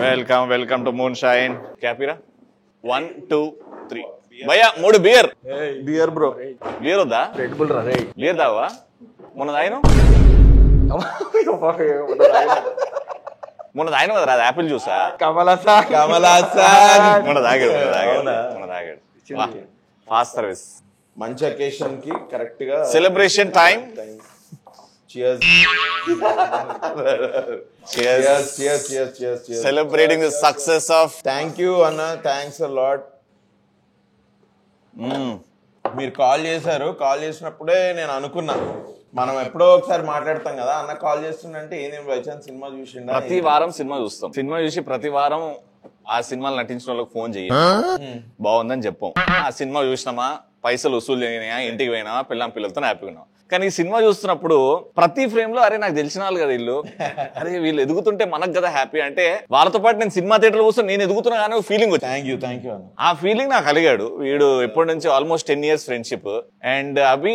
Welcome to moonshine क्या पीरा 1 2 3 भैया 3 बियर बियर ब्रो बियर होता रेड बुल रा रे बियर दावा మొన్న తాగినో కదా యాపిల్ జ్యూసా కమలాసన్ మొన్న తాగాడు ఫాస్ట్ సర్వీస్ మంచి అకేషన్ కి కరెక్ట్ గా celebration time cheers celebrating the success of thank you anna thanks a lot మీరు కాల్ చేసినప్పుడే నేను అనుకున్నా మనం ఎప్పుడో ఒకసారి మాట్లాడతాం కదా అన్న కాల్ చేస్తుందంటే ఏంది వైచాన్ సినిమా చూసిండా ప్రతి వారం సినిమా చూస్తాం సినిమా చూసి ప్రతి వారం ఆ సినిమాలు నటించిన వాళ్ళకి ఫోన్ చెయ్యి బాగుందని చెప్పాం ఆ సినిమా చూసినామా పైసలు వసూలు చేయనా ఇంటికి పోయినా పిల్లలతో హ్యాపీగా ఉన్నాం కానీ ఈ సినిమా చూస్తున్నప్పుడు ప్రతి ఫ్రేమ్ లో అరే నాకు తెలిసిన వాళ్ళు కదా వీళ్ళు అరే వీళ్ళు ఎదుగుతుంటే మనకు కదా హ్యాపీ అంటే వాళ్ళతో పాటు నేను సినిమా థియేటర్ లో కూర్చొని నేను ఎదుగుతున్నా కానీ ఫీలింగ్ వచ్చింది థ్యాంక్ యూ ఆ ఫీలింగ్ నాకు కలిగాడు వీడు ఎప్పటి నుంచి ఆల్మోస్ట్ 10 years ఫ్రెండ్షిప్ అండ్ అభి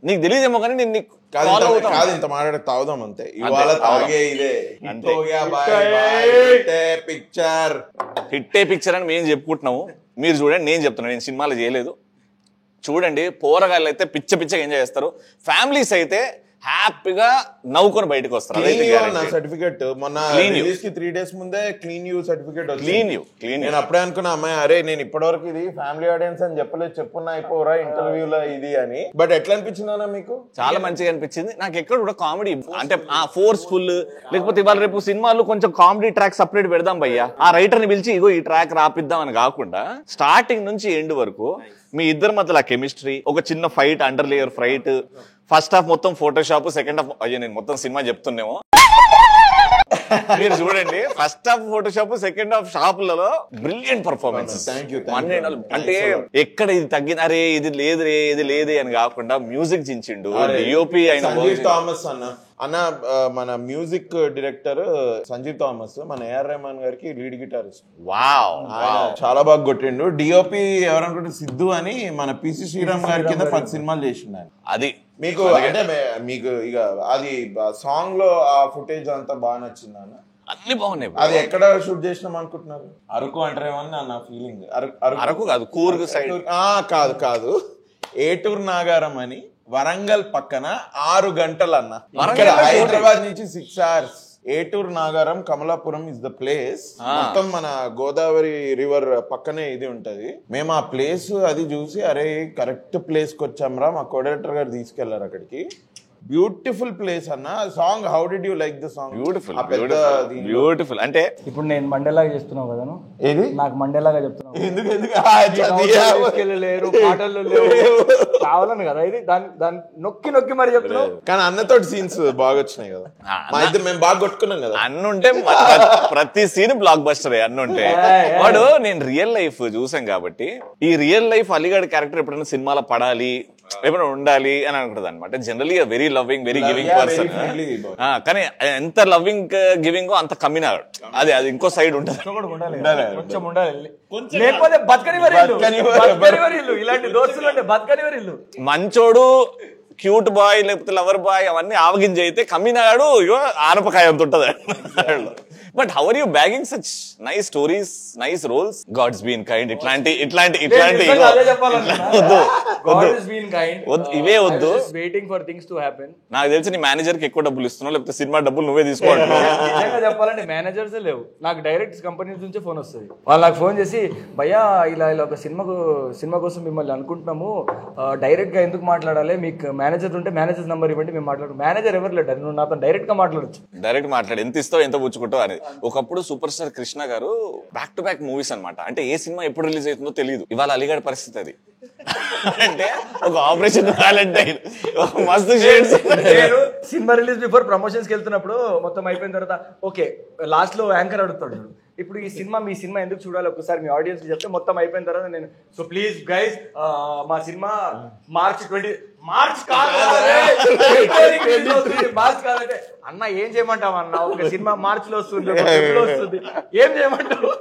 నీకు తెలియదేమో కానీ నేను నీకు కాదు ఇంత మాట్లాడే తాగుదాం అంతే ఇవాళ తాగే ఇదే హిట్టే పిక్చర్ అని మేము చెప్పుకుంటున్నాము మీరు చూడండి నేను చెప్తున్నాను నేను సినిమాలు చేయలేదు చూడండి పోరగాళ్ళు అయితే పిచ్చగా ఎంజాయ్ చేస్తారు ఫ్యామిలీస్ అయితే హ్యాపీగా నవ్వుకొని బయటకు వస్తారు సర్టిఫికెట్ మొన్న రిలీజ్ కి 3 days ముందే క్లీన్ యూ సర్టిఫికెట్ నేను అప్పుడే అనుకున్నా అమ్మాయి అరే నేను ఇప్పటివరకు ఇది ఫ్యామిలీ ఆడియన్స్ అని చెప్పున్నా అయిపోరా ఇంటర్వ్యూలో ఇది అని బట్ ఎట్లా అనిపించిందన్నా మీకు చాలా మంచిగా అనిపించింది నాకు ఎక్కడ కూడా కామెడీ అంటే ఫోర్స్ఫుల్ లేకపోతే ఇవాళ రేపు సినిమాలు కొంచెం కామెడీ ట్రాక్ సపరేట్ పెడదాం భయ్యా ఆ రైటర్ ని పిలిచి ఇగో ఈ ట్రాక్ రాపిద్దాం అని కాకుండా స్టార్టింగ్ నుంచి ఎండ్ వరకు మీ ఇద్దరి మధ్యలో కెమిస్ట్రీ ఒక చిన్న fight under layer fight first half మొత్తం ఫోటోషాప్ సెకండ్ హాఫ్ అయ్యో నేను మొత్తం సినిమా చెప్తున్నామో మీరు చూడండి first half photoshop second half షాపులలో బ్రిలియంట్ పర్ఫార్మెన్స్ అంటే ఎక్కడ ఇది తగ్గింది అరే ఇది లేదే అని కాకుండా మ్యూజిక్ చించిండు డిఓపి అయిన సంజీవ్ థామస్ అన్న మన మ్యూజిక్ డైరెక్టర్ సంజీవ్ థామస్ మన ఏఆర్ రెహమాన్ గారికి లీడ్ గిటారిస్ట్ వావ్ చాలా బాగా కొట్టిండు డిఓపి ఎవరనుకుంటే సిద్ధు అని మన పిసి శ్రీరామ్ గారి కింద 10 సినిమాలు చేసిండు ఆయన అది మీకు అంటే మీకు ఇక అది సాంగ్ లో ఆ ఫుటేజ్ అంతా బాగా నచ్చింది అన్న అన్ని బాగున్నాయి అది ఎక్కడ షూట్ చేసినాం అనుకుంటున్నారు అరకు అంటారేమని నా ఫీలింగ్ అరకు కాదు కూర్గ్ సైడ్ కాదు ఏటూరు నాగారం అని వరంగల్ పక్కన 6 గంటలు అన్న హైదరాబాద్ నుంచి 6 hours Eturu Nagaram Kamalapuram is the place మొత్తం మన గోదావరి రివర్ పక్కనే ఇది ఉంటది మేము ఆ ప్లేస్ అది చూసి అరే కరెక్ట్ ప్లేస్ కి వచ్చాంరా మా కోడైరెక్టర్ గారు తీసుకెళ్లారు అక్కడికి బ్యూటిఫుల్ ప్లేస్ అన్న song how did you like the song beautiful అంటే ఇప్పుడు నేను మండేలాగా చేస్తున్నావు కదా నాకు మండేలాగా చెప్తున్నావు లేరు పాటలు లేవు కావాలని కదా ఇది దాన్ని నొక్కి మరి చెప్తున్నావు కానీ అన్నతోటి సీన్స్ బాగా వచ్చినాయి కదా మా ఇద్దరు మేము బాగా కొట్టుకున్నాం కదా అన్నుంటే ప్రతి సీన్ బ్లాక్ బస్టర్ అన్నుంటే వాడు నేను రియల్ లైఫ్ చూసాం కాబట్టి ఈ రియల్ లైఫ్ అలీగఢ్ క్యారెక్టర్ ఎప్పుడైనా సినిమాలో పడాలి ఎప్పుడైనా ఉండాలి అని అనుకుంటుంది అనమాట generally very loving very giving person కానీ ఎంత లవింగ్ గివింగ్ అంత కమ్మినాడు అది ఇంకో సైడ్ ఉంటుంది లేకపోతే ఇలాంటి దోస్తులు అంటే బతకనివరిల్లు మంచోడు క్యూట్ బాయ్ లేకపోతే లవర్ బాయ్ అవన్నీ ఆవగింజ అయితే కమ్మినాడు ఇగో ఆనపకాయ అంత ఉంటది but how are you bagging such nice stories nice roles god's been kind ఇట్లాంటి ఇవే వద్దు waiting for things to happen నాకు తెలిసి నీ మేనేజర్ కి ఎక్కువ డబ్బులు ఇస్తున్నావు లేకపోతే సినిమా డబ్బులు నువ్వే తీసుకోవాలి చెప్పాలంటే మేనేజర్స్ లేవు నాకు డైరెక్ట్ కంపెనీ నుంచి ఫోన్ వస్తుంది వాళ్ళు నాకు ఫోన్ చేసి భయ్యా ఇలా ఒక సినిమా కోసం మిమ్మల్ని అనుకుంటున్నాము డైరెక్ట్ గా ఎందుకు మాట్లాడాలి మీకు మేనేజర్ ఉంటే మేనేజర్ నంబర్ ఇవ్వండి మేము మాట్లాడు మేనేజర్ ఎవరు లేదు నువ్వు నాతో డైరెక్ట్ గా మాట్లాడచ్చు డైరెక్ట్ మాట్లాడు ఎంత ఇస్తావు ఎంత పుచ్చుకుంటావు అనేది ఒకప్పుడు సూపర్ స్టార్ కృష్ణ గారు బ్యాక్ టు బ్యాక్ మూవీస్ అనమాట అంటే ఏ సినిమా ఎప్పుడు రిలీజ్ అవుతుందో తెలియదు ఇవాళ అలీగఢ్ పరిస్థితి అది అంటే ఒక ఆపరేషన్ మస్తు shades cinema release before promotions కి వెళ్తున్నప్పుడు మొత్తం అయిపోయిన తర్వాత ఓకే లాస్ట్ లో యాంకర్ అడుగుతాడు ఇప్పుడు మీ సినిమా ఎందుకు చూడాలి ఒకసారి మీ ఆడియన్స్ చెప్తే మొత్తం అయిపోయిన తర్వాత నేను సో ప్లీజ్ గైస్ మా సినిమా మార్చ్ కాదంటే అన్న ఏం చేయమంటావు అన్న ఒక సినిమా మార్చ్ లో వస్తుంది ఏం చేయమంటావు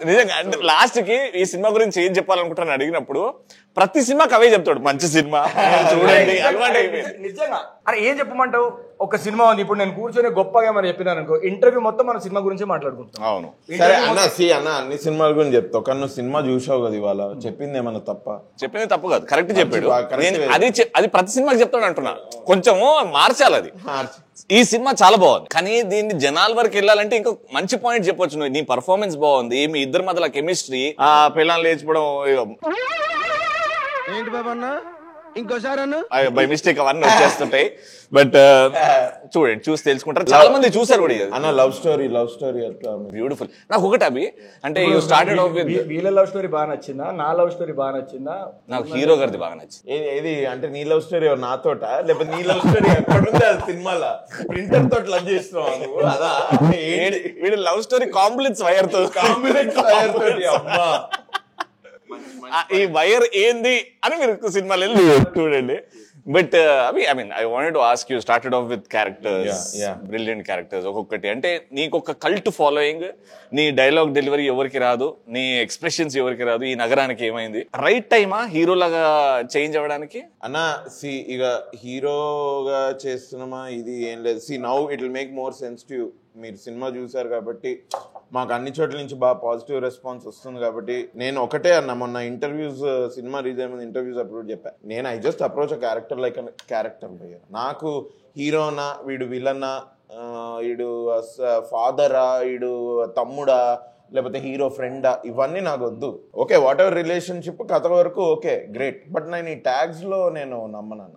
నిజంగా అంటే లాస్ట్ కి ఈ సినిమా గురించి ఏం చెప్పాలనుకుంటాను అడిగినప్పుడు ప్రతి సినిమాకి అవే చెప్తాడు మంచి సినిమా చూడండి అలవాటు అయిపోయింది నిజంగా అరే ఏం చెప్పమంటావు? ఒక సినిమా ఉంది, ఇప్పుడు నేను కూర్చొని గొప్పగా మరి చెప్పినాను అనుకో, ఇంటర్వ్యూ మొత్తం మన సినిమా గురించి మాట్లాడుకుంటాం. అవును సరే అన్న అన్ని సినిమాల గురించి చెప్తావు, కానీ నువ్వు సినిమా చూసావు కదా ఇవాళ, చెప్పింది ఏమన్నా తప్ప? చెప్పింది తప్పు కాదు, కరెక్ట్ చెప్పాడు. అది ప్రతి సినిమాకి చెప్తాడు అంటున్నా, కొంచెము మార్చాలి అది. ఈ సినిమా చాలా బాగుంది, కానీ దీన్ని జనాల వరకు వెళ్ళాలంటే ఇంకో మంచి పాయింట్ చెప్పొచ్చు. నువ్వు నీ పర్ఫార్మెన్స్ బాగుంది, మీ ఇద్దరి మధ్యలో కెమిస్ట్రీ, ఆ పిల్లలు లేచిపోవడం ఏంటి బాబా అన్న ఇంకోసారి బై మిస్టేక్ అవన్నీ వచ్చేస్తుంటాయి. బట్ చూడండి, చూసి తెలుసుకుంటారు, చాలా మంది చూసారు కూడా. అన్న లవ్ స్టోరీ అట్లా బ్యూటిఫుల్. నాకు ఒకటి అభి, అంటే యూ స్టార్టెడ్ ఆఫ్ విత్ వీళ్ళ లవ్ స్టోరీ బాగా నచ్చిందా, నా లవ్ స్టోరీ బాగా నచ్చిందా? నాకు హీరో గారిది బాగా నచ్చింది. ఏది అంటే నీ లవ్ స్టోరీ నాతోట, లేకపోతే నీ లవ్ స్టోరీ ఎక్కడుంది అది సినిమాలో ప్రింటర్ తోటి లవ్ చేస్తున్నావు అదా? వీడు లవ్ స్టోరీ కాంప్లెక్స్ వైర్ తో అమ్మా ఈ వైర్ ఏంది అని మీరు సినిమాలు వెళ్ళి చూడండి. But I mean I wanted to ask you, started off with characters, brilliant characters ఒక్కొక్కటి. అంటే నీకు ఒక కల్ట్ ఫాలోయింగ్, నీ డైలాగ్ డెలివరీ ఎవరికి రాదు, నీ ఎక్స్ప్రెషన్స్ ఎవరికి రాదు. ఈ నగరానికి ఏమైంది? రైట్ టైమా హీరోలాగా చేంజ్ అవ్వడానికి? అన్న ఇక హీరోగా చేస్తున్నామా ఇది ఏం లేదు. Now it will make more sense to you. మీరు సినిమా చూసారు కాబట్టి మాకు అన్ని చోట్ల నుంచి బాగా పాజిటివ్ రెస్పాన్స్ వస్తుంది కాబట్టి నేను ఒకటే అన్న, మొన్న ఇంటర్వ్యూస్ సినిమా రిలీజ్ అయిన ఇంటర్వ్యూస్ అప్పుడు చెప్పాను, నేను I just approach a character like character భయ్య. నాకు హీరోనా, వీడు విలనా, వీడు ఫాదరా, వీడు తమ్ముడా, లేకపోతే హీరో ఫ్రెండా, ఇవన్నీ నాకు వద్దు. ఓకే, వాట్ ఎవర్ రిలేషన్షిప్ కథ వరకు ఓకే గ్రేట్, బట్ నేను ఈ ట్యాగ్స్ లో నేను నమ్మనన్న.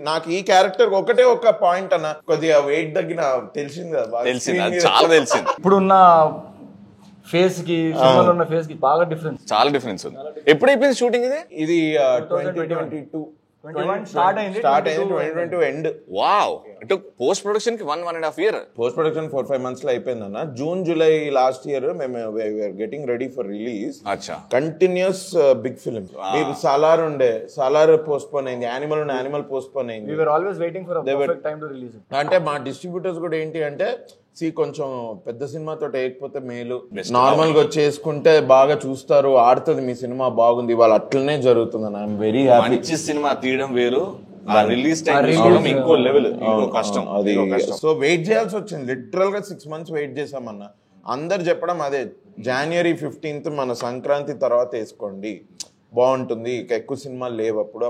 నాకు ఈ క్యారెక్టర్ ఒకటే ఒక పాయింట్ అన్న, కొద్దిగా వెయిట్ తగ్గిన తెలిసింది కదా, చాలా తెలిసింది. ఇప్పుడున్న ఫేస్ కి సినిమాలో ఉన్న ఫేస్ కి బాగా డిఫరెన్స్, చాలా డిఫరెన్స్ ఉంది. ఎప్పుడు అయిపోయింది షూటింగ్? ఇది 2022 స్టార్ట్ అయింది 2022 ఎండ్. వావ్, అంటే పోస్ట్ ప్రొడక్షన్ కి 1.5 year. పోస్ట్ ప్రొడక్షన్ 4-5 months లో అయిపోయింది అన్న. జూన్ జూలై లాస్ట్ ఇయర్ మేము getting ready for release. Continues big film. Salaar ఉండే, సాలార్ పోస్ట్ పోన్ అయింది. యానిమల్ పోస్ట్ పోన్ అయింది. We were always waiting for a perfect time to release it. అంటే మా distributors కూడా ఏంటి అంటే, కొంచెం పెద్ద సినిమాతో వేయకపోతే మేలు, నార్మల్ గా చేసుకుంటే బాగా చూస్తారు, ఆడుతుంది మీ సినిమా బాగుంది. వాళ్ళు అట్లనే జరుగుతుంది అన్న. I'm very happy. మంచి సినిమా తీయడం వేరు, రిలీజ్ టైం ఇంకో లెవెల్, ఇంకో కష్టం. అది సో వెయిట్ చేయాల్సి వచ్చింది, లిటరల్ గా 6 months వెయిట్ చేసామన్న. అందరు చెప్పడం అదే, January 15th మన సంక్రాంతి తర్వాత వేసుకోండి బాగుంటుంది, ఎక్కువ సినిమాలు లేవు అప్పుడు.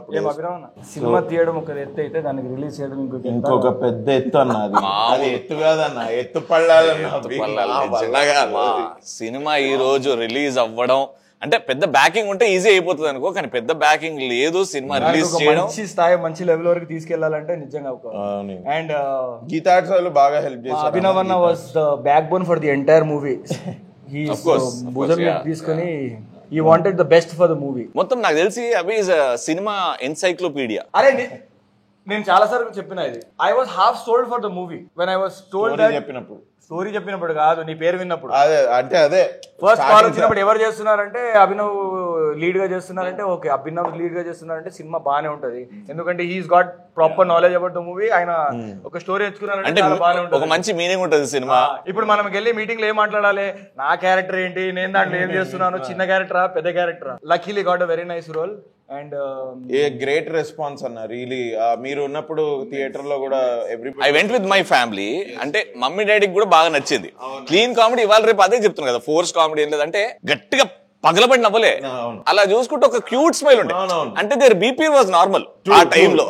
సినిమా తీయడం ఒక ఎత్తు అయితే దానికి రిలీజ్ చేయడం ఇంకొక పెద్ద ఎత్తు అన్న. అది ఎత్తు కాదన్న, ఎత్తు పళ్ళాలన్న. సినిమా ఈ రోజు రిలీజ్ అవ్వడం అంటే పెద్ద బ్యాకింగ్ ఉంటే ఈజీ అయిపోతుంది అనుకో, కానీ పెద్ద బ్యాకింగ్ లేదు. సినిమా రిలీజ్ చేయడం, మంచి స్థాయి, మంచి లెవెల్ వరకు తీసుకెళ్లాలంటే నిజంగా. అండ్ గీతాక్షరాలు బాగా హెల్ప్ చేశారు. అభినవ్ అన్న was the back bone for the entire movie. భుజం తీసుకొని he wanted the best for the movie. మొత్తం నాకు తెలిసి అభి ఇస్ సినిమా ఎన్సైక్లోపీడియా. అరే నేను చాలా సార్లు చెప్పిన ఇది, I was half sold for the movie when I was told that. Story చెప్పినప్పుడు కాదు, నీ పేరు విన్నప్పుడు. అదే ఫస్ట్ కాల్ వచ్చినప్పుడు ఎవరు చేస్తున్నారంటే అభినవ్ లీడ్ గా చేస్తున్నారంటే, ఓకే అభినవ్ లీడ్ గా చేస్తున్నారంటే సినిమా బాగానే ఉంటది, ఎందుకంటే he's got proper knowledge about the movie. ఆయన ఒక స్టోరీ తెచ్చుకున్నారంటే బాగానే ఉంటుంది, ఒక మంచి మీనింగ్ ఉంటుంది సినిమా. ఇప్పుడు మనం వెళ్ళి మీటింగ్ లో ఏం మాట్లాడాలి, నా క్యారెక్టర్ ఏంటి, నేను దాంట్లో ఏం చేస్తున్నాను, చిన్న క్యారెక్టరా పెద్ద క్యారెక్టరా. Luckily got a very nice role and a great response అన్న. రియలీ మీరు ఉన్నప్పుడు థియేటర్ లో కూడా I went with my family. అంటే మమ్మీ డాడీకి కూడా బాగా నచ్చింది. Clean comedy. ఇవాళ రేపు అదే చెప్తున్నా కదా, ఫోర్స్ కామెడీ ఏం లేదంటే గట్టిగా పగలబడి నవ్వలే, అలా చూసుకుంటే ఒక క్యూట్ స్మైల్ ఉండే. అంటే దేర్ బీపీ వాజ్ నార్మల్ ఆ టైంలో.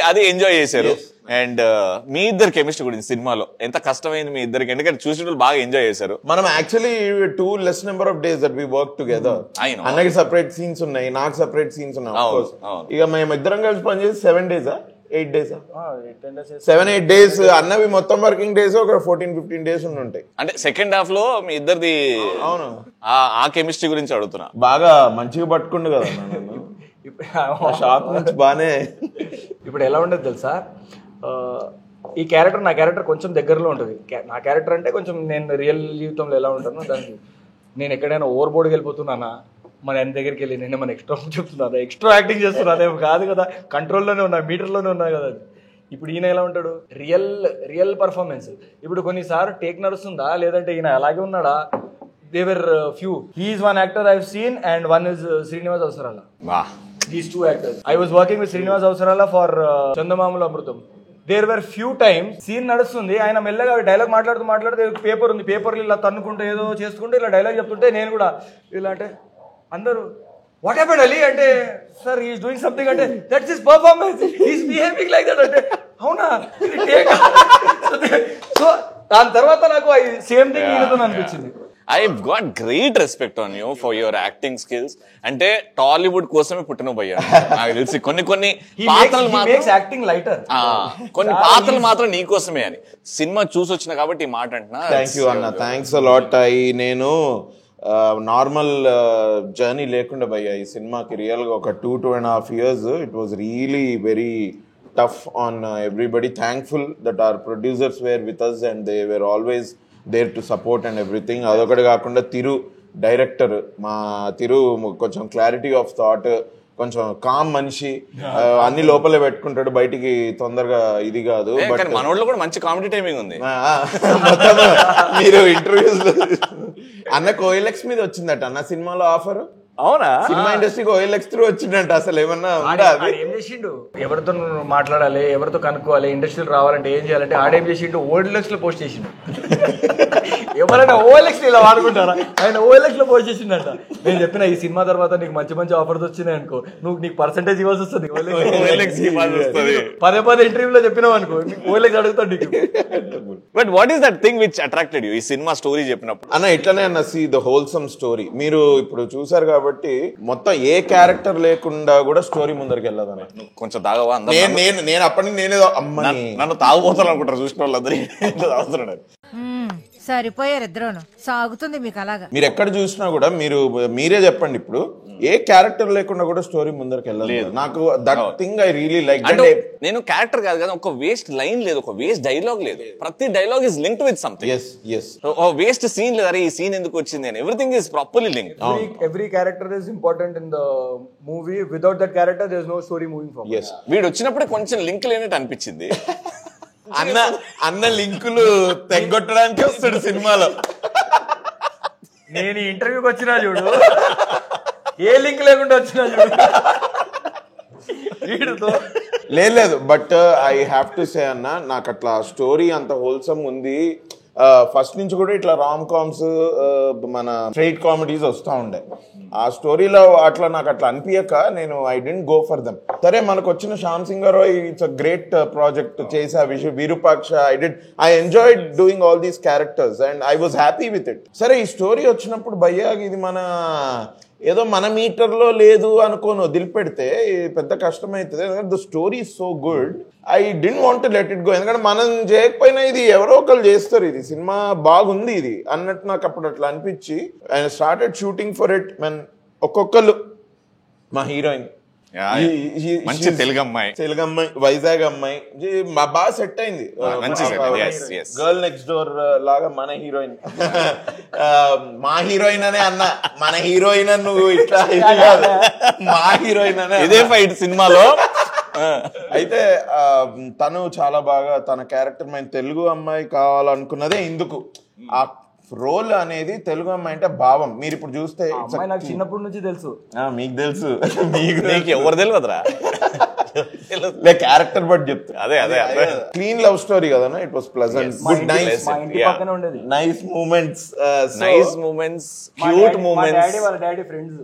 అది ఎంజాయ్ చేశారు. అండ్ మీ ఇద్దరు కెమిస్ట్రీ గురించి సినిమాలో ఎంత కష్టమైంది మీ ఇద్దరికి, ఎందుకంటే చూసిన బాగా ఎంజాయ్ చేశారు. మనం actually 2 less number of days that we work together. అన్నకి సెపరేట్ సీన్స్ ఉన్నాయి, నాకు సెపరేట్ సీన్స్ ఉన్నాయి. ఇక మేము ఇద్దరం కలిసి పనిచేసి 7 days 8 days 7-8 days. అన్నవి మొత్తం వర్కింగ్ డేస్ ఒక 14-15 days ఉంటాయి. అంటే సెకండ్ హాఫ్ లో మీ ఇద్దరిది. అవును, ఆ కెమిస్ట్రీ గురించి అడుగుతున్నా. బాగా మంచిగా పట్టుకుండు కదా షాప్ నుంచి బానే. ఇప్పుడు ఎలా ఉండదు తెలుసా, ఈ క్యారెక్టర్ నా క్యారెక్టర్ కొంచెం దగ్గరలో ఉంటుంది. నా క్యారెక్టర్ అంటే కొంచెం నేను రియల్ జీవితంలో ఎలా ఉంటానో దానికి, నేను ఎక్కడైనా ఓవర్ బోర్డ్కి వెళ్ళిపోతున్నానా, మన ఎంత దగ్గరికి వెళ్ళి నేను మన ఎక్స్ట్రా చెప్తున్నా, ఎక్స్ట్రా యాక్టింగ్ చేస్తున్నా, అదే కాదు కదా, కంట్రోల్లోనే ఉన్నా, మీటర్లోనే ఉన్నా కదా. ఇప్పుడు ఈయన ఎలా ఉంటాడు, రియల్ పర్ఫార్మెన్స్. ఇప్పుడు కొన్నిసార్లు టేక్ నడుస్తుందా, లేదంటే ఈయన అలాగే ఉన్నాడా, there are few. He is one actor I have seen and one is Srinivas Avasarala. these two actors. I was working with Srinivas Avasarala for Chandamamula Amrutam. There were few times scene నడుస్తుంది, ఆయన మెల్లగా డైలాగ్ మాట్లాడుతూ paper ఉంది, పేపర్లు ఇలా తన్నుకుంటూ ఏదో చేసుకుంటూ ఇలా డైలాగ్ చెప్తుంటే నేను కూడా ఇలా అంటే అందరూ వాట్ హ్యాపెండ్ అలీ అంటే సార్ హీఈస్ డూయింగ్ సంథింగ్ అంటే that's his performance, he's behaving like that అంటే అవునా సో దాని తర్వాత నాకు సేమ్ థింగ్ ఈయనతో అనిపించింది. I've got great respect on you for your acting skills. అంటే టాలీవుడ్ కోసమే పుట్టిన భయ్యా నాకు తెలిసి కొన్ని పాత్రలు మాత్రం యాక్టింగ్ లైటర్, కొన్ని పాత్రలు మాత్రం నీ కోసమే అని సినిమా చూసి వచ్చిన కాబట్టి ఈ మాట అంటున్నా. థ్యాంక్ యూ అన్న, థ్యాంక్స్ అ లాట్. నేను నార్మల్ జర్నీ లేకుండా భయ్యా ఈ సినిమాకి రియల్ గా ఒక 2.5 years it was really very tough on everybody. Thankful that our producers were with us and they were always there to support and everything. అదొకటి కాకుండా తిరు డైరెక్టర్, మా తిరు కొంచెం క్లారిటీ ఆఫ్ థాట్, కొంచెం కామ్ మనిషి, అన్ని లోపలే పెట్టుకుంటాడు, బయటికి తొందరగా ఇది కాదు. బట్ మనోళ్ళు కూడా మంచి కామెడీ టైమింగ్ ఉంది. మొత్తం మీరు ఇంటర్వ్యూస్ అన్న కోఎల్ఎక్స్ మీద వచ్చిందట అన్న సినిమాలో ఆఫర్. అవునా? సినిమా ఇండస్ట్రీకి OLX త్రూ వచ్చిందంట. అసలు ఏమన్నా ఏం చేసిండు, ఎవరితో మాట్లాడాలి, ఎవరితో కనుక్కోవాలి, ఇండస్ట్రీలో రావాలంటే ఏం చేయాలంటే ఆడేం చేసిండు OLX లో పోస్ట్ చేసిండు. ఎవరైనా OLX ఇలా వాడుకుంటారా, ఆయన OLX లో పోస్ట్ చేసిండట. నేను చెప్పిన ఈ సినిమా తర్వాత నీకు మంచి మంచి ఆఫర్స్ వచ్చినాయి అనుకో, నీకు పర్సెంటేజ్ ఇవ్వాల్సి వస్తుంది. పదే ఇంటర్వ్యూలో చెప్పినావు అనుకో, OLX అడుగుతాడు నీకు. But what is that thing which attracted you ఈ సినిమా స్టోరీ చెప్పినప్పుడు? అన్న ఇట్లనే అన్న, సీ ద హోల్సమ్ స్టోరీ మీరు ఇప్పుడు చూసారు కాబట్టి మొత్తం ఏ క్యారెక్టర్ లేకుండా కూడా స్టోరీ ముందరికి వెళ్ళదని. కొంచెం తాగవా? నేను అప్పటి నేనేదో అమ్మని నన్ను తాగుపోతాను అనుకుంటారు చూసిన వాళ్ళందరూ తాగుతున్నాడు. సరిపోయారు ఇద్దరును, సాగుతుంది మీకు అలాగా. మీరు ఎక్కడ చూసినా కూడా మీరే చెప్పండి, ఇప్పుడు ఏ క్యారెక్టర్ లేకుండా కూడా స్టోరీ ముందరికి వెళ్ళలేదు. నాకు that thing I really like. నేను క్యారెక్టర్ కాదు కదా, ఒక వేస్ట్ లైన్ లేదు, ఒక వేస్ట్ డైలాగ్ లేదు. ప్రతి dialogue is linked with something. Waste scene లేదు, అరే ఈ సీన్ ఎందుకు వచ్చింది అని. Everything is properly linked. Every character is important in the movie. Without that character there is no story moving forward. Yes. వీడు వచ్చినప్పుడే కొంచెం లింక్ లేనట్టు అనిపించింది. అన్న లింకులు తెగొట్టడానికి వస్తాడు సినిమాలో. నేను ఇంటర్వ్యూకి వచ్చినా చూడు, ఏ లింక్ లేకుండా వచ్చినా చూడు వీడితో. లేదు but I have to say అన్న, నాకు అట్లా స్టోరీ అంత హోల్సమ్ ఉంది. ఫస్ట్ నుంచి కూడా ఇట్లా రామ్ కామ్స్, మన స్ట్రైట్ కామెడీస్ వస్తూ ఉండే. ఆ స్టోరీలో అట్లా నాకు అట్లా అనిపించక నేను I didn't go for them. సరే మనకు వచ్చిన Shyam Singh Roy, it's a great project చేసా. Virupaksha, I enjoyed doing all these characters and I was happy with it. సరే ఈ స్టోరీ వచ్చినప్పుడు భయ్యా ఇది ఏదో మన మీటర్లో లేదు అనుకోని వదిలిపెడితే పెద్ద కష్టమవుతుంది. ఎందుకంటే the story is so good, I don't want to let it go. ఎందుకంటే మనం చేయకపోయినా ఇది ఎవరో ఒకరు చేస్తారు, ఇది సినిమా బాగుంది ఇది అన్నట్టు నాకు అప్పుడు అట్లా అనిపించి I started shooting for it. ఒక్కొక్కరు మా హీరోయిన్ మంచి తెలుగు అమ్మాయి, వైజాగ్ అమ్మాయి బాగా సెట్ అయింది. గర్ల్ నెక్స్ట్ డోర్ లాగా మన హీరోయిన్. మా హీరోయిన్ అనే అన్న, మన హీరోయిన్ అని నువ్వు ఇట్లా మా హీరోయిన్ అనే ఇదే ఫైట్ సినిమాలో. అయితే తను చాలా బాగా తన క్యారెక్టర్ మేము తెలుగు అమ్మాయి కావాలనుకున్నదే ఇందుకు. ఆ రోల్ అనేది తెలుగు అమ్మాయి అంటే భావం. మీరు ఇప్పుడు చూస్తే నాకు చిన్నప్పటి నుంచి తెలుసు. మీకు తెలుసు, మీకు ఎవరు తెలియదురా, క్యారెక్టర్ బట్ చెప్తా. అదే క్లీన్ లవ్ స్టోరీ కదా, it was pleasant, good, nice moments, cute moments. వాళ్ళ డాడీ ఫ్రెండ్స్.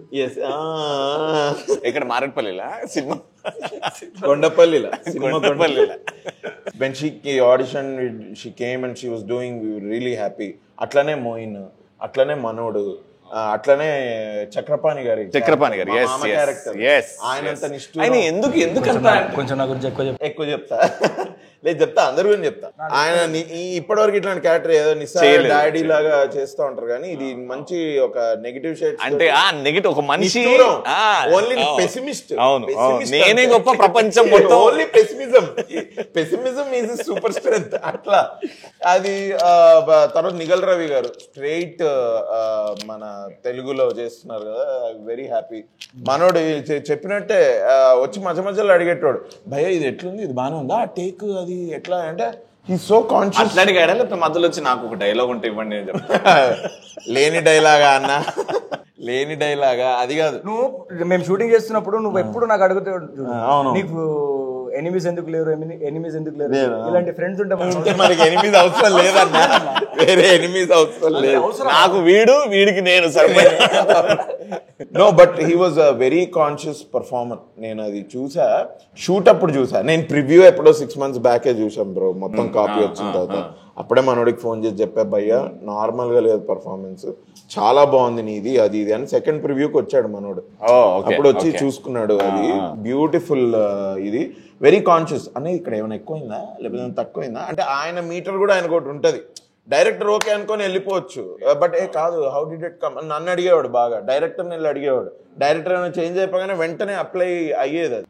ఇక్కడ మారేడుపల్లిలా సినిమా, కొండపల్లిలా. When she auditioned, she came and she was doing, we were really happy. అట్లనే మోయిన్, అట్లనే మనోడు, అట్లనే చక్రపాణి గారి ఆయనంత నిష్ఠూరం. ఎందుకు కొంచెం నా గురించి ఎక్కువ చెప్తా లేదు, చెప్తా అందరి గురించి చెప్తా. ఆయన ఇప్పటివరకు ఇట్లాంటి క్యారెక్టర్ ఏదో నిస్సా డాడీ లాగా చేస్తూ ఉంటారు, కానీ ఇది మంచి ఒక నెగిటివ్ షేడ్. అంటే నెగిటివ్ ఒక మనిషి ఓన్లీ పెసిమిస్ట్. నేనే గొప్ప ప్రపంచం మొత్తం, only pessimism is super strength. అట్లా అది. తర్వాత నిగల్ రవి గారు స్ట్రైట్ మన తెలుగులో చేస్తున్నారు కదా, వెరీ హ్యాపీ. మనోడు చెప్పినట్టే వచ్చి మధ్య మధ్యలో అడిగేటోడు, భయ్య ఇది ఎట్లుంది, ఇది బాగానే ఉందా టేక్, అది ఎట్లా అంటే హీ సో కాన్షియస్. అట్లా అడిగాడా లేకపోతే మధ్యలో వచ్చి నాకు ఒక డైలాగ్ ఉంటే ఇవ్వండి లేని డైలాగా అన్న, లేని డైలాగా అది కాదు. నువ్వు మేము షూటింగ్ చేస్తున్నప్పుడు నువ్వు ఎప్పుడు నాకు అడుగుతూ అవును. నీకు ఎనిమీస్ ఎందుకు లేరు, ఎనిమీస్ ఎందుకు లేరు, ఇలాంటి ఫ్రెండ్స్ ఉంటే మనకి ఎనిమిది అవసరం లేదన్నా, వేరే ఎనిమిది అవసరం లేదు. నాకు వీడికి నేను know but he was a very conscious performer. నేను అది చూసా, షూట్ అప్పుడు చూసా. నేను ప్రివ్యూ ఎప్పుడో 6 months బ్యాకే చూసాం బ్రో, మొత్తం కాపీ వచ్చిన తర్వాత. అప్పుడే మనోడికి ఫోన్ చేసి చెప్పా, భయ్యా నార్మల్ గా లేదు పర్ఫార్మెన్స్, చాలా బాగుంది నీది అది ఇది అని. సెకండ్ ప్రివ్యూకి వచ్చాడు మనోడు, అప్పుడు వచ్చి చూసుకున్నాడు. అది బ్యూటిఫుల్. ఇది వెరీ కాన్షియస్ అని. ఇక్కడ ఏమైనా ఎక్కువైందా లేకపోతే తక్కువైందా అంటే ఆయన మీటర్ కూడా ఆయనకు ఒకటి ఉంటది. డైరెక్టర్ ఓకే అనుకొని వెళ్ళిపోవచ్చు, బట్ కాదు హౌ డిడ్ ఇట్ కమ్ నన్ను అడిగేవాడు బాగా. డైరెక్టర్ వెళ్ళి అడిగేవాడు. డైరెక్టర్ ఏమైనా చేంజ్ అయిపోగానే వెంటనే అప్లై అయ్యేది అది.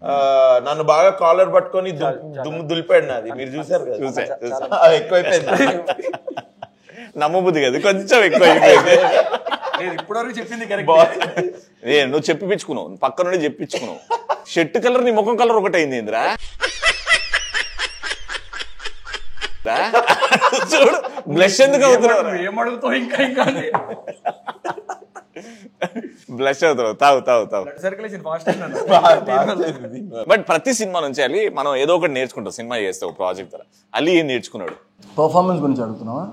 నన్ను బాగా కాలర్ పట్టుకొని దుమ్ము దులిపాడు నాది, మీరు చూసారు కదా. ఎక్కువైపోయింది, నమ్మబుద్ధి కదా, కొంచెం ఎక్కువ అయిపోయింది. ఇప్పటివరకు చెప్పింది నువ్వు చెప్పించుకున్నావు, పక్క నుండి చెప్పించుకున్నావు. షర్ట్ కలర్ నీ ముఖం కలర్ ఒకటి అయింది ఇంద్రా. చూడు బ్లష్ ఎందుకు అవుతున్నావు, ఏమడుగుతావు ఇంకా ఇంకా బ్లష్ అవుతావు. తావు సర్క్యులేషన్ ఫాస్ట్. బట్ ప్రతి సినిమా నుంచి అలి మనం ఏదో ఒకటి నేర్చుకుంటాం. సినిమా చేస్తావు ప్రాజెక్ట్ ద్వారా. అలీ ఏం నేర్చుకున్నాడు? పర్ఫార్మెన్స్ గురించి అడుగుతున్నావా?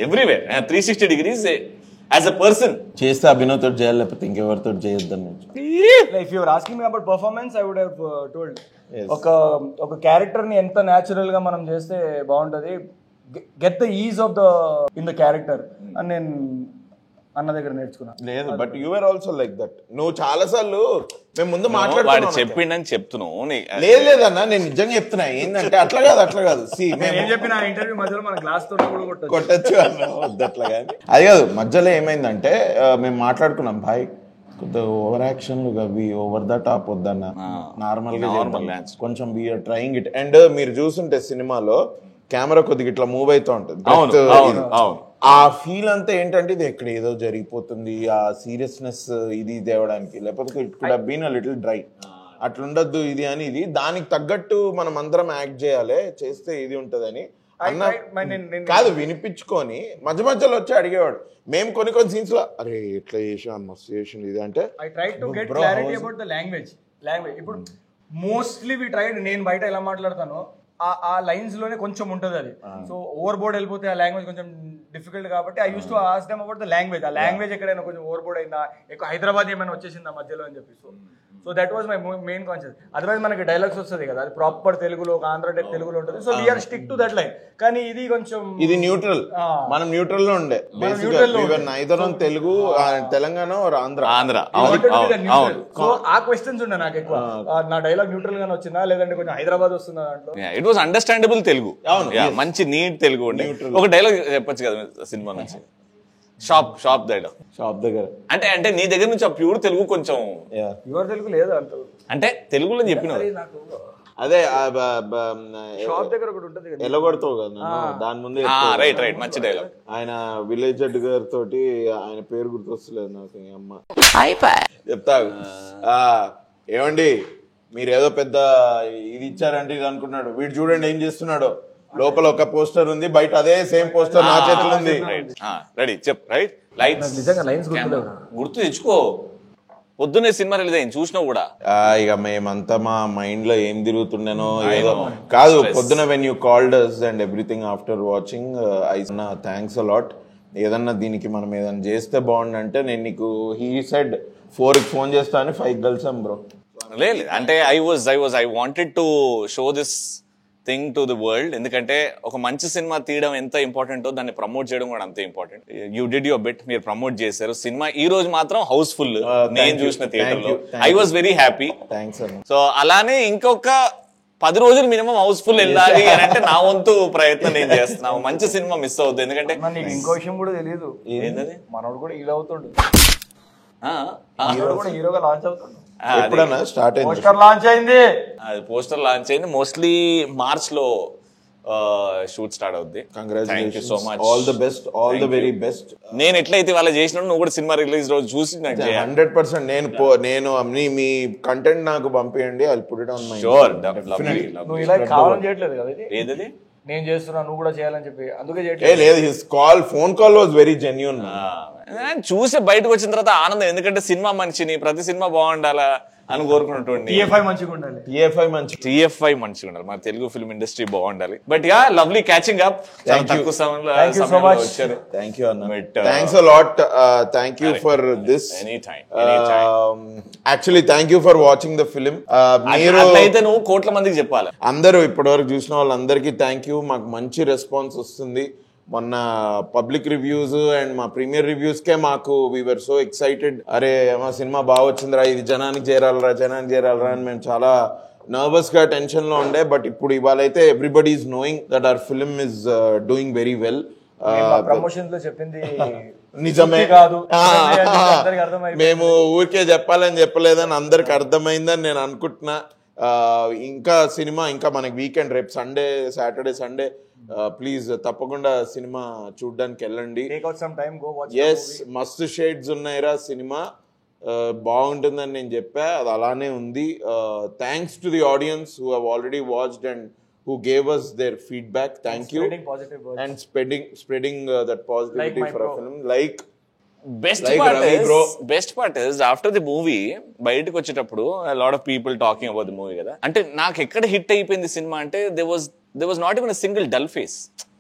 Everywhere 360 degrees as a person. చేస్తే అభినవ్ తోటి చేయాలి, లేకపోతే ఇంకెవరితో చేయొద్దని. If your asking me about performance I would have told ఒక క్యారెక్టర్ ని ఎంత న్యాచురల్ గా మనం చేస్తే బాగుంటది, get the ease of the in the character అని నేను అన్న దగ్గర నేర్చుకున్నా. లేదు but you are also like that. నువ్వు చాలా సార్లు మేము ముందు మాట్లాడుతున్నాం, చెప్పిండని చెప్తున్నావు. లేదన్నా, నేను నిజంగా చెప్తున్నా. ఏంటంటే అట్లా కాదు. ఏం చెప్పిన ఇంటర్వ్యూ మధ్యలో మన గ్లాస్ తో కొట్టచ్చు అన్న అట్లా కానీ అది కాదు. మధ్యలో ఏమైందంటే మేము మాట్లాడుకున్నాం, భాయ్ కొద్దిగా ఓవర్ యాక్షన్లు అవి ఓవర్ ద టాప్ వద్దన్న, నార్మల్ గా కొంచెం వీఆర్ ట్రయింగ్ ఇట్. అండ్ మీరు చూస్తుంటే సినిమాలో కెమెరా కొద్దిగా ఇట్లా మూవ్ అవుతూ ఉంటుంది. ఆ ఫీల్ అంతా ఏంటంటే ఇది ఎక్కడ ఏదో జరిగిపోతుంది, ఆ సీరియస్నెస్ ఇది తేవడానికి. లేకపోతే it could have been a little dry, అట్లుండద్దు ఇది అని. ఇది దానికి తగ్గట్టు మనం అందరం యాక్ట్ చేయాలి, చేస్తే ఇది ఉంటదని అన్న కాదు వినిపించుకొని మధ్య మధ్యలో వచ్చి అడిగేవాడు. మేము కొన్ని సీన్స్ లో అరే ఎట్లా చేసాం మస్తు చేసింది ఇది అంటే. I try to get clarity about the language. ఇప్పుడు మోస్ట్లీ వి ట్రైడ్, నేను బయట ఎలా మాట్లాడతానో ఆ లైన్స్ లోనే కొంచెం ఉంటది అది. సో ఓవర్ బోర్డ్ వెళ్ళిపోతే ఆ లాంగ్వేజ్ కొంచెం డిఫికల్ట్ కాబట్టి I use to ask them about the language. ఆ లాంగ్వేజ్ ఎక్కడైనా కొంచెం ఓవర్ బోర్డ్ అయిందా, ఎక్కువ హైదరాబాద్ ఏమైనా వచ్చేసిందా మధ్యలో అని చెప్పి. So that was my main concept. Otherwise మనకి డైలాగ్స్ వస్తుంది కదా, అది ప్రాపర్ తెలుగులో, ఒక ఆంధ్ర తెలుగులో ఉంటుంది. So we are stick to that line. కానీ ఇది కొంచెం ఇది న్యూట్రల్, మనం న్యూట్రల్ లో ఉండే నైదరం తెలుగు, తెలంగాణ ఆంధ్ర. సో ఆ క్వశ్చన్స్ ఉండే నాకు ఎక్కువ. నా డైలాగ్ న్యూట్రల్ గానే వచ్చిందా లేదంటే కొంచెం హైదరాబాద్ వస్తుందా దాంట్లో. ఇట్ వాస్ అండర్స్టాండబుల్ తెలుగు, మంచి నీట్ తెలుగు ఉండే. ఒక డైలాగ్ చెప్పొచ్చు కదా సినిమా నుంచి, షాప్ దగ్గర అంటే నీ దగ్గర నుంచి ఆ ప్యూర్ తెలుగు కొంచెం ప్యూర్ తెలుగు లేదా అంటే తెలుగులో చెప్పిన అదే షాప్ దగ్గర ఒకటి ఉంటుంది ఎలగొడతావు కదా దాని ముందు. రైట్ మంచి డైలాగ్. ఆయన విలేజ్ జడ్డు గారి తోటి, ఆయన పేరు గుర్తొస్తలేదు నాకు, అమ్మ చెప్తా. ఏమండి మీరేదో పెద్ద ఇది ఇచ్చారంటే ఇది అనుకున్నాడు, వీడు చూడండి ఏం చేస్తున్నాడో. లోపల ఒక పోస్టర్ ఉంది, బయట అదే సేమ్ పోస్టర్ నా చేతిలో ఉంది. రెడీ చెప్. రైట్ లైట్స్ గుర్తు తెచ్చుకో. పొద్దున్నే సినిమా రిలీజ్ అయింది, చూసినావు కూడా. ఇక మేమంతా మా మైండ్ లో ఏం తిరుగుతుండేనో ఏదో కాదు. పొద్దున when you called us and everything after watching I thanks a lot. ఏదన్నా దీనికి మనం ఏదన్నా చేస్తే బాగుండంటే నేను నీకు హీ సెడ్ 4కి ఫోన్ చేస్తా అని 5కి కలిసాం బ్రో. లేదు అంటే I wanted to show this thing to the world. ఎందుకంటే ఒక మంచి సినిమా తీయడం ఎంత ఇంపార్టెంటో దాన్ని ప్రమోట్ చేయడం కూడా అంతే important. You did your bit, మీరు ప్రమోట్ చేశారు. సినిమా ఈ రోజు మాత్రం హౌస్ఫుల్, నేను చూసిన థియేటర్ లో. I was very happy. So అలానే ఇంకొక 10 రోజులు మినిమం హౌస్ఫుల్ వెళ్ళాలి అని అంటే నా వంతు ప్రయత్నం నేను చేస్తున్నాను. మంచి సినిమా మిస్ అవుతుంది. ఎందుకంటే ఇంకో విషయం కూడా తెలియదు, ఏంటది మనోడు కూడా హీరో అవుతాడు, హీరోగా లాంచ్ అవుతాడు. పోస్టర్ లాంచ్ అయింది. మోస్ట్లీ మార్చ్ లో షూట్ స్టార్ట్ అవుద్ది. Congratulations, all the best, all the very best. నేను ఎట్లయితే వాళ్ళ చేసినా నువ్వు కూడా సినిమా రిలీజ్ రోజు చూసి 100% నేను మీ కంటెంట్ నాకు పంపించండి. I will put it on my నువ్వు ఇలా కావాలని చేయట్లేదు కదా, ఏదది నేను చేస్తున్నా నువ్వు కూడా చేయాలని చెప్పి అందుకే ఏ చేయట్లేదు. లేదు, his phone call was very genuine. చూసి బయటకు వచ్చిన తర్వాత ఆనందం, ఎందుకంటే సినిమా మనిషిని ప్రతి సినిమా బాగుండాలా అని కోరుకున్నటువంటి TFI మంచిగా ఉండాలి. TFI మంచి TFI మంచిగా ఉండాలి, మన తెలుగు ఫిల్మ్ ఇండస్ట్రీ బాగుండాలి. But yeah, lovely catching up. చాలా తక్కువ Thank you so much. వచ్చారు. థ్యాంక్ యూ అన్న, But, thanks a lot, thank you for this. Anytime. Actually thank you for watching the film. మీరు అట్లయితే నువ్వు కోట్ల మందికి చెప్పాలి. అందరూ ఇప్పటివరకు చూసిన వాళ్ళందరికీ థ్యాంక్ యూ. మాకు మంచి రెస్పాన్స్ వస్తుంది. మొన్న పబ్లిక్ రివ్యూస్ అండ్ మా ప్రీమియర్ రివ్యూస్ కే మాకు వీఆర్ సో ఎక్సైటెడ్. అరే మా సినిమా బాగా వచ్చిందిరా, ఇది జనానికి చేరాలరా అని మేము చాలా నర్వస్ గా టెన్షన్ లో ఉండే. బట్ ఇప్పుడు ఇవాళ అయితే everybody is knowing that hour film is doing very well. Promotions లో చెప్పింది నిజమే కాదు, మేము ఊరికే చెప్పాలని చెప్పలేదని అందరికి అర్థమైందని నేను అనుకుంటున్నా. ఇంకా సినిమా ఇంకా మనకి వీకెండ్ రేపు సాటర్డే సండే ప్లీజ్ తప్పకుండా సినిమా చూడడానికి వెళ్ళండి. ఎస్, మస్తు షేడ్స్ ఉన్నాయిరా సినిమా, బాగుంటుందని నేను చెప్పా, అది అలానే ఉంది. Thanks to the audience who have already watched and who gave us their feedback. Thank you. And spreading that positivity for a film. Best part is after the movie బయటకు వచ్చేటప్పుడు lot of people talking about the movie కదా. అంటే నాకు ఎక్కడ hit అయిపోయింది cinema అంటే they was not even single dull face.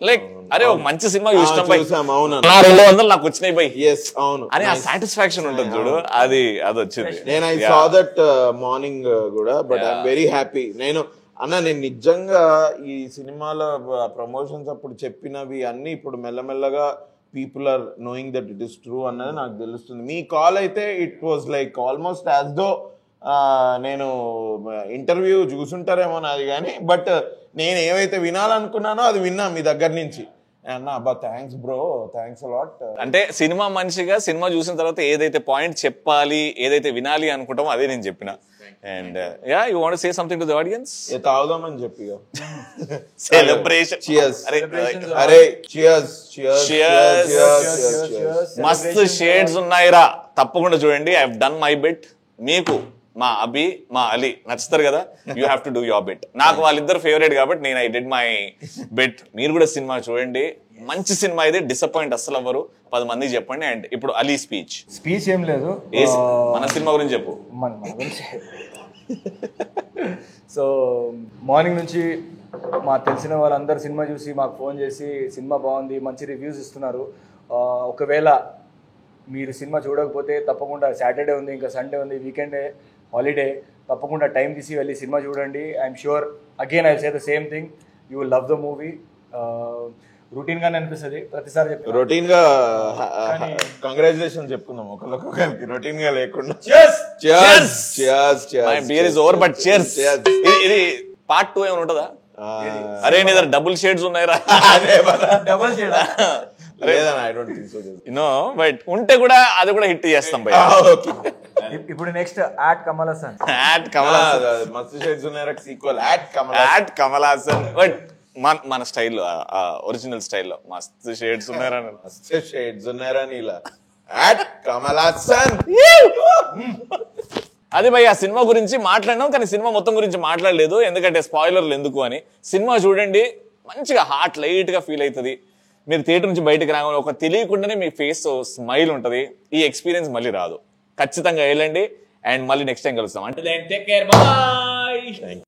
Like అరే ఒక మంచి సినిమా చూసినాం బై, 200 నాకు వచ్చినాయి బై అని ఆ సాటిస్ఫాక్షన్ ఉంటుంది చూడు, అది వచ్చింది. నేను ఐ సా దట్ మార్నింగ్ కూడా, బట్ ఐఎమ్ వెరీ హ్యాపీ. నేను నిజంగా ఈ సినిమాల ప్రమోషన్స్ అప్పుడు చెప్పినవి అన్ని ఇప్పుడు మెల్లమెల్లగా people are knowing that it is true అన్నది నాకు తెలుస్తుంది. మీ కాల్ అయితే it was like almost as though నేను ఇంటర్వ్యూ చూసుంటారేమో నాది కానీ, బట్ నేను ఏవైతే వినాలనుకున్నానో అది విన్నా మీ దగ్గర నుంచి. అన్నా అబ్బా థ్యాంక్స్ బ్రో, థ్యాంక్స్ అలాట్. అంటే సినిమా మనిషిగా సినిమా చూసిన తర్వాత ఏదైతే పాయింట్ చెప్పాలి, ఏదైతే వినాలి అనుకుంటామో అదే నేను చెప్పిన. And yeah, you want to say something to the audience? తాగుదామని చెప్పి celebration. Cheers. అరే cheers. మస్తు షేడ్స్ ఉన్నాయిరా, తప్పకుండా చూడండి. I have done my bit. మీకు మా అభి మా అలీ నచ్చుతారు కదా, you have to do your bit. నాకు వాళ్ళిద్దరు ఫేవరెట్ కాబట్టి నేను ఐ డిడ్ మై బిట్. మీరు కూడా సినిమా చూడండి, మంచి సినిమా ఇది, డిసప్పాయింట్ అస్సలు అవ్వరు. 10 మందికి చెప్పండి. అండ్ ఇప్పుడు అలీ స్పీచ్ ఏం లేదు, మన సినిమా గురించి చెప్పు. సో మార్నింగ్ నుంచి మాకు తెలిసిన వాళ్ళందరూ సినిమా చూసి మాకు ఫోన్ చేసి సినిమా బాగుంది, మంచి రివ్యూస్ ఇస్తున్నారు. ఒకవేళ మీరు సినిమా చూడకపోతే తప్పకుండా సాటర్డే ఉంది, ఇంకా సండే ఉంది, వీకెండే హాలిడే, తప్పకుండా టైం తీసి వెళ్ళి సినిమా చూడండి. I'm sure again I say the same thing, you will love the movie. Routine గానే అనిపిస్తుంది ప్రతిసారి చెప్పి, రొటీన్ గా కంగ్రాచులేషన్ చెప్పుకుందాం ఒకరికి, రొటీన్ గా లేకుండా. ఇది పార్ట్ 2 ఏమైనా ఉంటుందా? అరే నీ దగ్గర డబుల్ షేడ్స్ ఉన్నాయిరా. డబుల్ షేడ్ బట్ ఉంటే కూడా అది కూడా హిట్ చేస్తాం. ఇప్పుడు నెక్స్ట్ యాడ్ కమల్ హాసన్. మస్తు షేడ్స్ ఉన్నారా sequel add Kamal Haasan. But మన స్టైల్లో, ఒరిజినల్ స్టైల్లో మస్తు షేడ్స్ ఉన్నారా ఇలా యాడ్ కమల్ హాసన్. అదే భయ్, ఆ సినిమా గురించి మాట్లాడినాం కానీ సినిమా మొత్తం గురించి మాట్లాడలేదు, ఎందుకంటే స్పాయిలర్లు ఎందుకు అని. సినిమా చూడండి, మంచిగా హార్ట్ లైట్ గా ఫీల్ అవుతుంది. మీరు థియేటర్ నుంచి బయటకు రాగానే ఒక తెలియకుండానే మీ ఫేస్ స్మైల్ ఉంటుంది. ఈ ఎక్స్పీరియన్స్ మళ్ళీ రాదు. ఖచ్చితంగా వెళ్ళండి. అండ్ మళ్ళీ నెక్స్ట్ టైం కలుస్తాం. అంటే